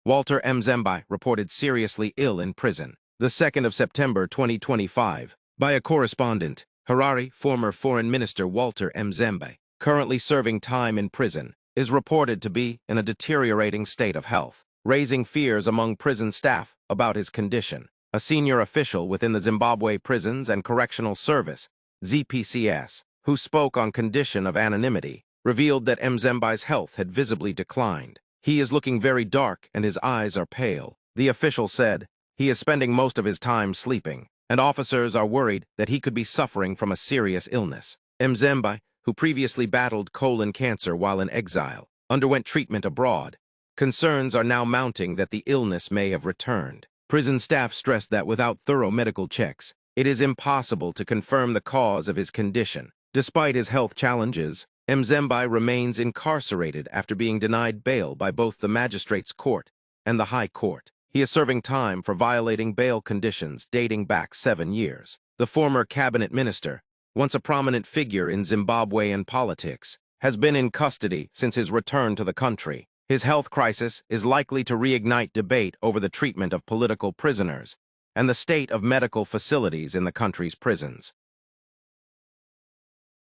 Walter Mzembi reported seriously ill in prison, the 2nd of September 2025, by a correspondent. Harare, former Foreign Minister Walter Mzembi, currently serving time in prison, is reported to be in a deteriorating state of health, raising fears among prison staff about his condition. A senior official within the Zimbabwe Prisons and Correctional Service, ZVAITWA, who spoke on condition of anonymity, revealed that Mzembi's health had visibly declined. He is looking very dark and his eyes are pale. The official said he is spending most of his time sleeping, and officers are worried that he could be suffering from a serious illness. Mzembi, who previously battled colon cancer while in exile, underwent treatment abroad. Concerns are now mounting that the illness may have returned. Prison staff stressed that without thorough medical checks, it is impossible to confirm the cause of his condition. Despite his health challenges, Mzembi remains incarcerated after being denied bail by both the Magistrates' Court and the High Court. He is serving time for violating bail conditions dating back 7 years. The former cabinet minister, once a prominent figure in Zimbabwean politics, has been in custody since his return to the country. His health crisis is likely to reignite debate over the treatment of political prisoners and the state of medical facilities in the country's prisons.